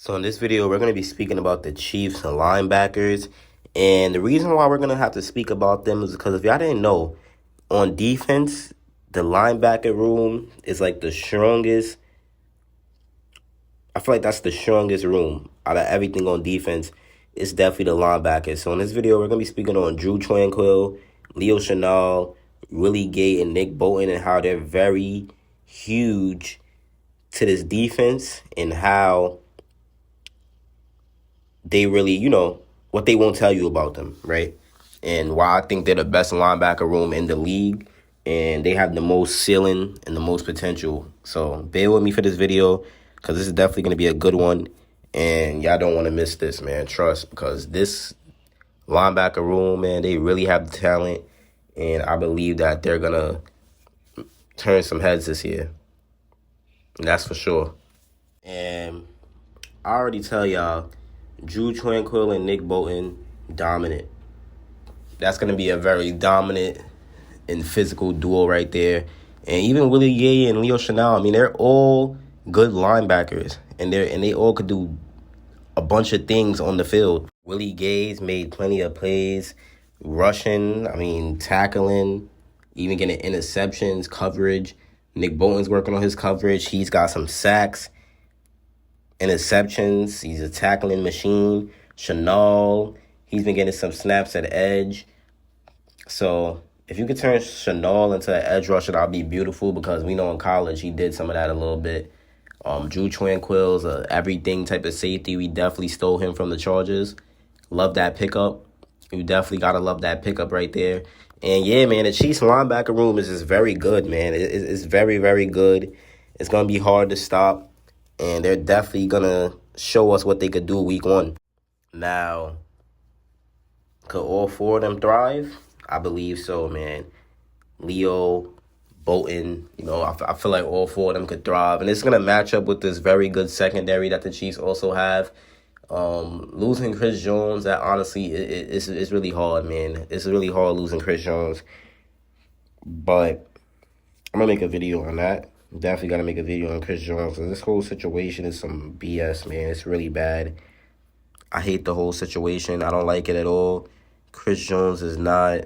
So in this video, we're going to be speaking about the Chiefs and linebackers. And the reason why we're going to have to speak about them is because if y'all didn't know, on defense, the linebacker room is like the strongest. I feel like that's the strongest room out of everything on defense. It's definitely the linebackers. So in this video, we're going to be speaking on Drew Tranquill, Leo Chenal, Willie Gay, and Nick Bolton, and how they're very huge to this defense and how they really, what they won't tell you about them, right? And why I think they're the best linebacker room in the league, and they have the most ceiling and the most potential. So bear with me for this video, because this is definitely going to be a good one, and y'all don't want to miss this, man. Trust, because this linebacker room, man, they really have the talent, and I believe that they're going to turn some heads this year. And that's for sure. And I already tell y'all, Drew Tranquill and Nick Bolton, dominant. That's going to be a very dominant and physical duo right there. And even Willie Gay and Leo Chenal, I mean, they're all good linebackers. And they all could do a bunch of things on the field. Willie Gay's made plenty of plays, rushing, tackling, even getting interceptions, coverage. Nick Bolton's working on his coverage. He's got some sacks, interceptions. He's a tackling machine. Chenal, he's been getting some snaps at edge. So if you could turn Chenal into an edge rusher, that'd be beautiful, because we know in college he did some of that a little bit. Drew Tranquill's a everything type of safety. We definitely stole him from the Chargers. Love that pickup. You definitely gotta love that pickup right there. And yeah, man, the Chiefs linebacker room is just very good, man. It's very, very good. It's gonna be hard to stop, and they're definitely gonna show us what they could do week one. Now, could all four of them thrive? I believe so, man. Leo, Bolton, I feel like all four of them could thrive. And it's going to match up with this very good secondary that the Chiefs also have. Losing Chris Jones, that honestly, it's really hard, man. It's really hard losing Chris Jones. But I'm going to make a video on that. Definitely got to make a video on Chris Jones. This whole situation is some BS, man. It's really bad. I hate the whole situation. I don't like it at all. Chris Jones is not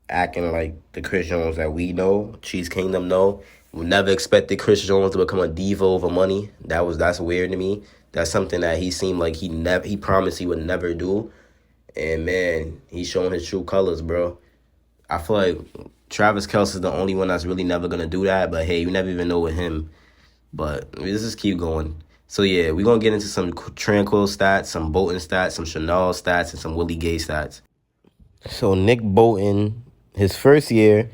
acting like the Chris Jones that we know, Chiefs Kingdom know. We never expected Chris Jones to become a diva over money. That's weird to me. That's something that he seemed like he promised he would never do. And man, he's showing his true colors, bro. I feel like Travis Kelce is the only one that's really never gonna do that. But hey, you never even know with him. But let's just keep going. So yeah, we're gonna get into some Tranquill stats, some Bolton stats, some Chenal stats, and some Willie Gay stats. So Nick Bolton, his first year,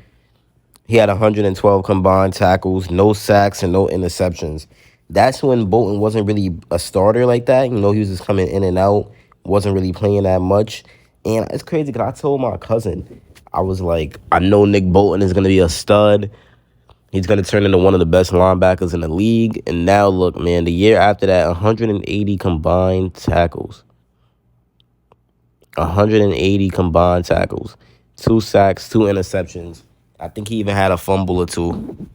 he had 112 combined tackles, no sacks, and no interceptions. That's when Bolton wasn't really a starter like that. He was just coming in and out, wasn't really playing that much. And it's crazy because I told my cousin, I was like, I know Nick Bolton is going to be a stud. He's going to turn into one of the best linebackers in the league. And now, look, man, the year after that, 180 combined tackles. 180 combined tackles. 2 sacks, 2 interceptions. I think he even had a fumble or 2.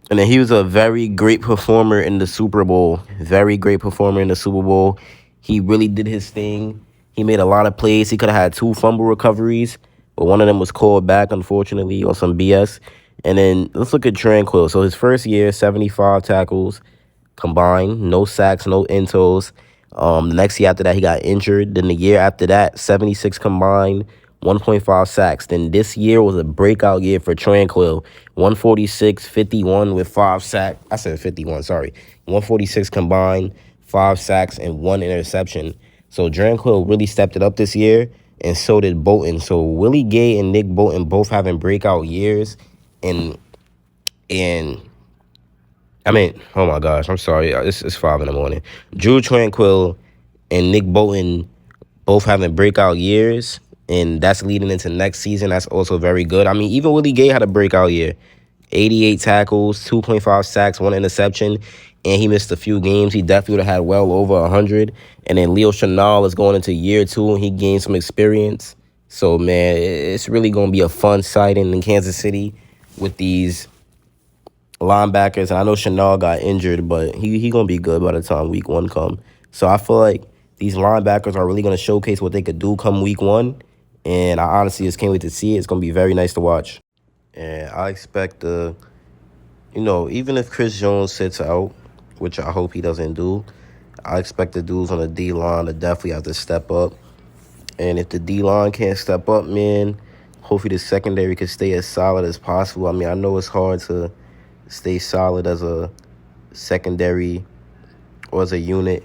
And then he was a very great performer in the Super Bowl. Very great performer in the Super Bowl. He really did his thing. He made a lot of plays. He could have had 2 fumble recoveries, but one of them was called back, unfortunately, on some BS. And then let's look at Tranquill. So his first year, 75 tackles combined, no sacks, no intos. The next year after that, he got injured. Then the year after that, 76 combined, 1.5 sacks. Then this year was a breakout year for Tranquill. 146, 51 with 5 sacks. I said 51, sorry. 146 combined, 5 sacks, and 1 interception. So Tranquill really stepped it up this year, and so did Bolton. So Willie Gay and Nick Bolton both having breakout years. And oh my gosh, I'm sorry. It's 5 in the morning. Drew Tranquill and Nick Bolton both having breakout years, and that's leading into next season. That's also very good. Even Willie Gay had a breakout year. 88 tackles, 2.5 sacks, 1 interception, and he missed a few games. He definitely would have had well over 100. And then Leo Chenal is going into year 2, and he gained some experience. So, man, it's really going to be a fun sighting in Kansas City with these linebackers, and I know Chanel got injured, but he gonna be good by the time week 1 come. So I feel like these linebackers are really gonna showcase what they could do come week 1, and I honestly just can't wait to see it. It's gonna be very nice to watch, and I expect even if Chris Jones sits out, which I hope he doesn't do, I expect the dudes on the D line to definitely have to step up. And if the D line can't step up, man, hopefully the secondary can stay as solid as possible. I mean, I know it's hard to stay solid as a secondary or as a unit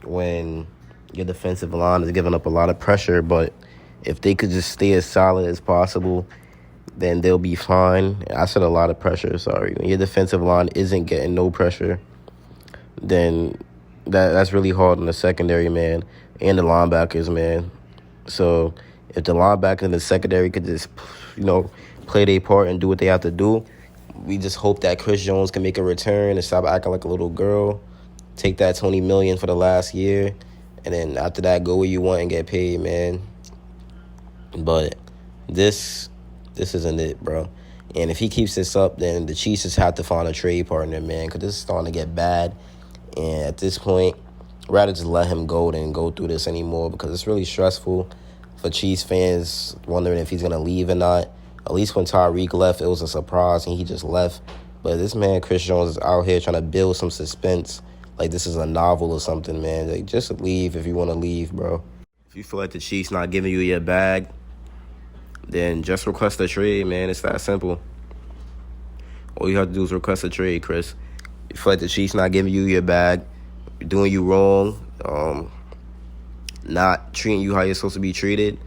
when your defensive line is giving up a lot of pressure, but if they could just stay as solid as possible, then they'll be fine. I said a lot of pressure, sorry. When your defensive line isn't getting no pressure, then that's really hard on the secondary, man, and the linebackers, man. So if the linebackers and the secondary could just, play their part and do what they have to do, we just hope that Chris Jones can make a return and stop acting like a little girl. Take that $20 million for the last year, and then after that, go where you want and get paid, man. But this isn't it, bro. And if he keeps this up, then the Chiefs just have to find a trade partner, man, because this is starting to get bad. And at this point, I'd rather just let him go than go through this anymore, because it's really stressful for Chiefs fans wondering if he's going to leave or not. At least when Tyreek left, it was a surprise, and he just left. But this man, Chris Jones, is out here trying to build some suspense like this is a novel or something, man. Like, just leave if you want to leave, bro. If you feel like the Chiefs not giving you your bag, then just request a trade, man. It's that simple. All you have to do is request a trade, Chris. You feel like the Chiefs not giving you your bag, doing you wrong, not treating you how you're supposed to be treated,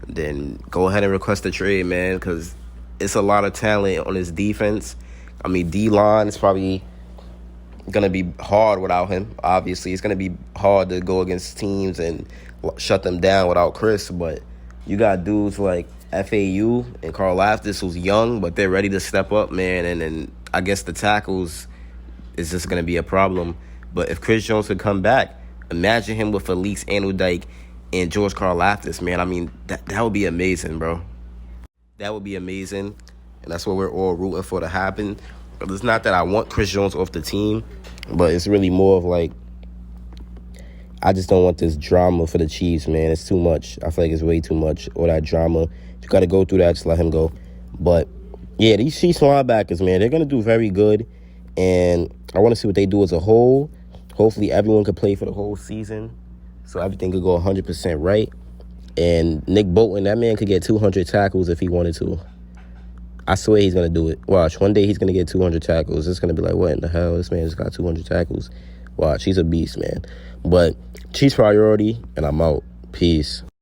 then go ahead and request a trade, man, because it's a lot of talent on his defense. I mean, D-line is probably going to be hard without him, obviously. It's going to be hard to go against teams and shut them down without Chris, but you got dudes like FAU and Carl Aftis, who's young, but they're ready to step up, man, and then I guess the tackles is just going to be a problem. But if Chris Jones could come back, imagine him with Felix Anudike and George Karlaftis, man. I mean, that would be amazing, bro. That would be amazing, and that's what we're all rooting for to happen. But it's not that I want Chris Jones off the team, but it's really more of like, I just don't want this drama for the Chiefs, man. It's too much. I feel like it's way too much, all that drama. If you got to go through that, just let him go. But, yeah, these Chiefs linebackers, man, they're going to do very good, and I want to see what they do as a whole. Hopefully everyone could play for the whole season so everything could go 100% right. And Nick Bolton, that man could get 200 tackles if he wanted to. I swear he's going to do it. Watch, one day he's going to get 200 tackles. It's going to be like, what in the hell? This man just got 200 tackles. Watch, he's a beast, man. But Chiefs priority, and I'm out. Peace.